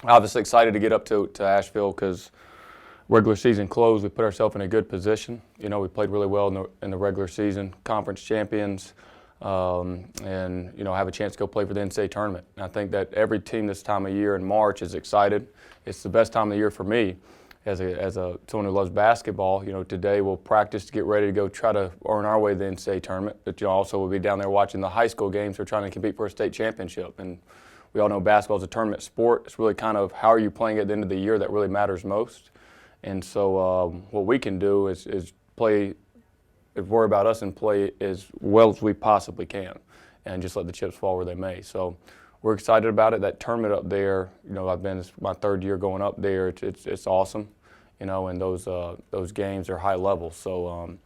Obviously excited to get up to Asheville because regular season closed. We put ourselves in a good position. You know, we played really well in the regular season, conference champions, and, you know, have a chance to go play for the NCAA tournament. And I think that every team this time of year in March is excited. It's the best time of the year for me as someone who loves basketball. You know, today we'll practice to get ready to go try to earn our way to the NCAA tournament. But, you know, also we'll be down there watching the high school games. We're trying to compete for a state championship. And we all know basketball is a tournament sport. It's really kind of how are you playing at the end of the year that really matters most. And so what we can do is play, worry about us and play as well as we possibly can and just let the chips fall where they may. So we're excited about it. That tournament up there, you know, it's my third year going up there. It's awesome, you know, and those games are high level. So,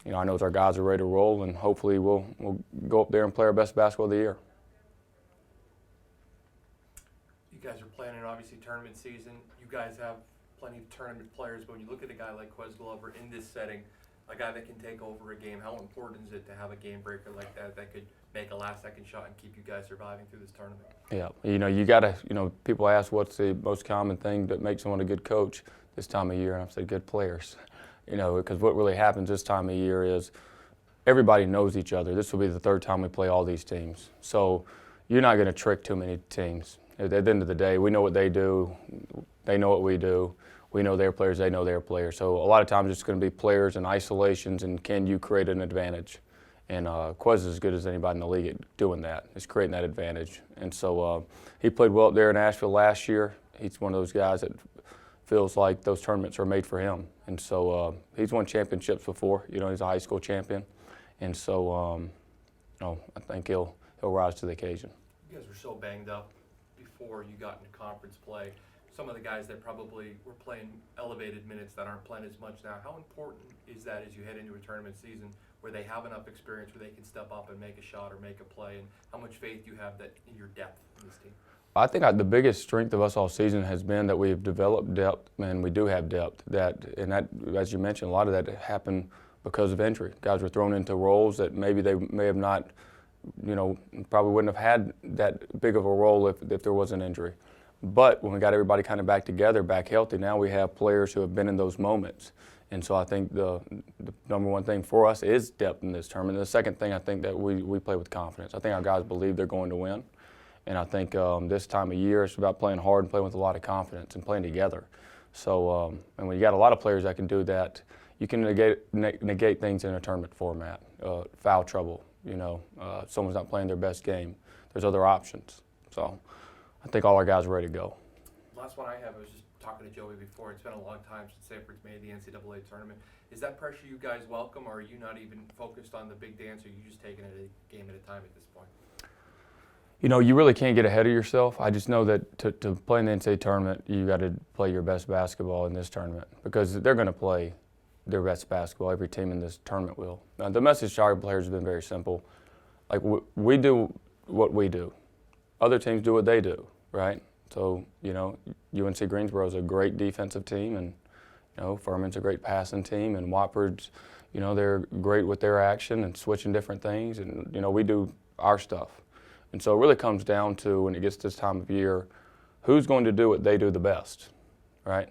you know, I know our guys are ready to roll, and hopefully we'll go up there and play our best basketball of the year. You guys are planning, obviously, tournament season. You guys have plenty of tournament players, but when you look at a guy like Quez Glover in this setting, a guy that can take over a game, how important is it to have a game breaker like that that could make a last-second shot and keep you guys surviving through this tournament? Yeah, you know, you got to, you know, people ask what's the most common thing that makes someone a good coach this time of year, and I've said good players. You know, because what really happens this time of year is everybody knows each other. This will be the third time we play all these teams. So you're not going to trick too many teams. At the end of the day, we know what they do. They know what we do. We know their players, they know their players. So a lot of times it's going to be players in isolations, and can you create an advantage? And Quez is as good as anybody in the league at doing that, is creating that advantage. And so he played well up there in Asheville last year. He's one of those guys that feels like those tournaments are made for him. And so he's won championships before. You know, he's a high school champion. And so, you know, I think he'll rise to the occasion. You guys were so banged up before you got into conference play. Some of the guys that probably were playing elevated minutes that aren't playing as much now, how important is that as you head into a tournament season where they have enough experience where they can step up and make a shot or make a play, and how much faith do you have that in your depth in this team? I think the biggest strength of us all season has been that we've developed depth, and we do have depth. That, as you mentioned, a lot of that happened because of injury. Guys were thrown into roles that maybe they may have not, you know, probably wouldn't have had that big of a role if there was an injury. But when we got everybody kind of back together, back healthy, now we have players who have been in those moments. And so I think the number one thing for us is depth in this tournament. And the second thing, I think that we play with confidence. I think our guys believe they're going to win. And I think this time of year, it's about playing hard and playing with a lot of confidence and playing together. So, and when you got a lot of players that can do that, you can negate things in a tournament format. Foul trouble, you know, someone's not playing their best game. There's other options. So I think all our guys are ready to go. Last one I have, I was just talking to Joey before. It's been a long time since Samford's made the NCAA tournament. Is that pressure you guys welcome, or are you not even focused on the big dance, or are you just taking it a game at a time at this point? You know, you really can't get ahead of yourself. I just know that to play in the NCAA tournament, you got to play your best basketball in this tournament, because they're going to play their best basketball. Every team in this tournament will. Now, the message to our players has been very simple. Like, we do what we do. Other teams do what they do, right? So, you know, UNC Greensboro is a great defensive team, and, you know, Furman's a great passing team, and Watford's, you know, they're great with their action and switching different things, and, you know, we do our stuff. And so it really comes down to, when it gets this time of year, who's going to do what they do the best, right?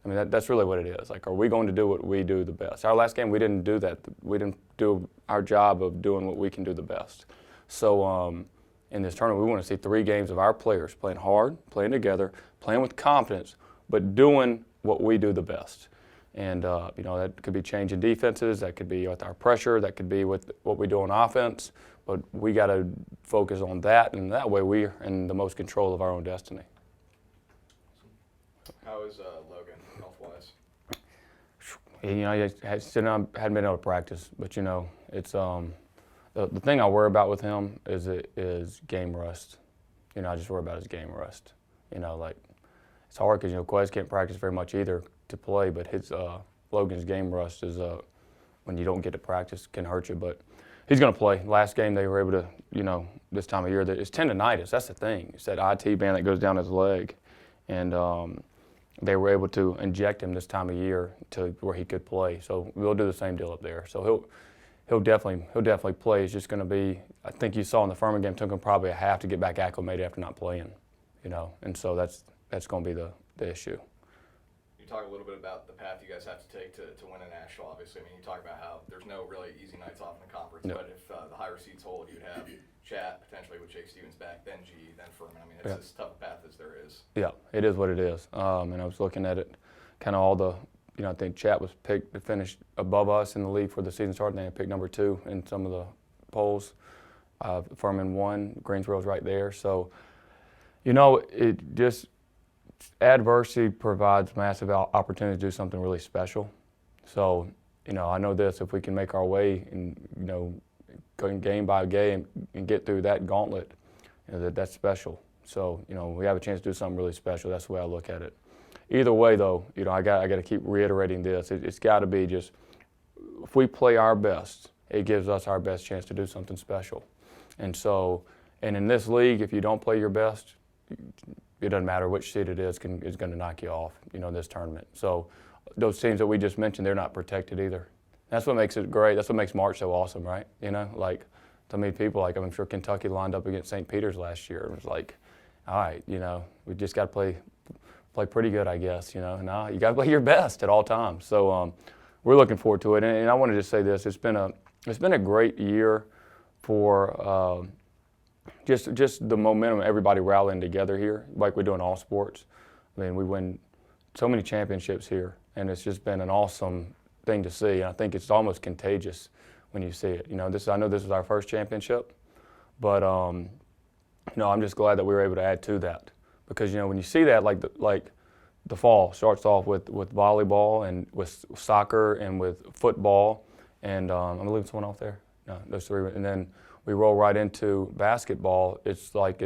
I mean, that's really what it is. Like, are we going to do what we do the best? Our last game, we didn't do that. We didn't do our job of doing what we can do the best. So in this tournament, we want to see 3 games of our players playing hard, playing together, playing with confidence, but doing what we do the best. And, you know, that could be changing defenses, that could be with our pressure, that could be with what we do on offense, but we got to focus on that, and that way we're in the most control of our own destiny. How is Logan health-wise? You know, he hadn't been able to practice, but, you know, it's the thing I worry about with him is game rust. You know, I just worry about his game rust. You know, like, it's hard because, you know, Quez can't practice very much either to play, but his Logan's game rust is when you don't get to practice can hurt you. But he's going to play. Last game they were able to, you know, this time of year, it's tendonitis. That's the thing. It's that IT band that goes down his leg, and they were able to inject him this time of year to where he could play. So we'll do the same deal up there. So he'll definitely play. It's just going to be, I think you saw in the Furman game, took him probably a half to get back acclimated after not playing, you know. And so that's that's going to be the issue. You talk a little bit about the path you guys have to take to win a national, obviously. I mean, you talk about how there's no really easy nights off in the conference, No. but if the higher seeds hold, you'd have Chat potentially with Jake Stevens back, then G, then Furman. I mean, it's as tough a path as there is. Yeah, it is what it is. And I was looking at it, kind of all the, I think Chat was picked to finish above us in the league for the season start. They picked number 2 in some of the polls. Furman 1, Greensboro's right there. So, it just, adversity provides massive opportunity to do something really special. So, I know this, if we can make our way and, going game by game and get through that gauntlet, that's special. So, we have a chance to do something really special. That's the way I look at it. Either way, though, I got to keep reiterating this. It's got to be just, if we play our best, it gives us our best chance to do something special. And so, and in this league, if you don't play your best, it doesn't matter which seed it is going to knock you off, this tournament. So those teams that we just mentioned, they're not protected either. That's what makes it great. That's what makes March so awesome, right? Like, to me, people, I'm sure Kentucky lined up against St. Peter's last year. It was like, all right, we just got to play pretty good, I guess, No, you got to play your best at all times. So we're looking forward to it. And I want to just say this, it's been a great year for just the momentum of everybody rallying together here, like we do in all sports. I mean, we win so many championships here, and it's just been an awesome thing to see. And I think it's almost contagious when you see it. I know this is our first championship, but I'm just glad that we were able to add to that, because when you see that, like the fall starts off with volleyball and with soccer and with football, and I'm leaving someone off there. No, those 3, and then we roll right into basketball. It's like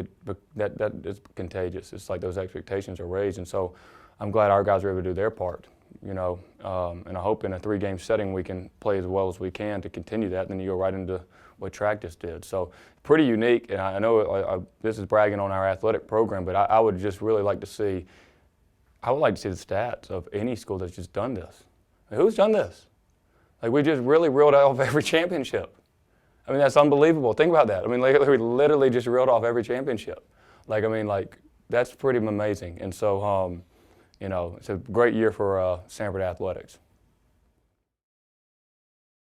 that is contagious. It's like those expectations are raised, and so I'm glad our guys are able to do their part. And I hope in a 3-game setting we can play as well as we can to continue that. And then you go right into what track just did. So pretty unique. And I know this is bragging on our athletic program, but I would just really like to see. I would like to see the stats of any school that's just done this. Who's done this? Like, we just really reeled off every championship. I mean, that's unbelievable. Think about that. I mean, we literally just reeled off every championship. That's pretty amazing. And so, it's a great year for Samford athletics.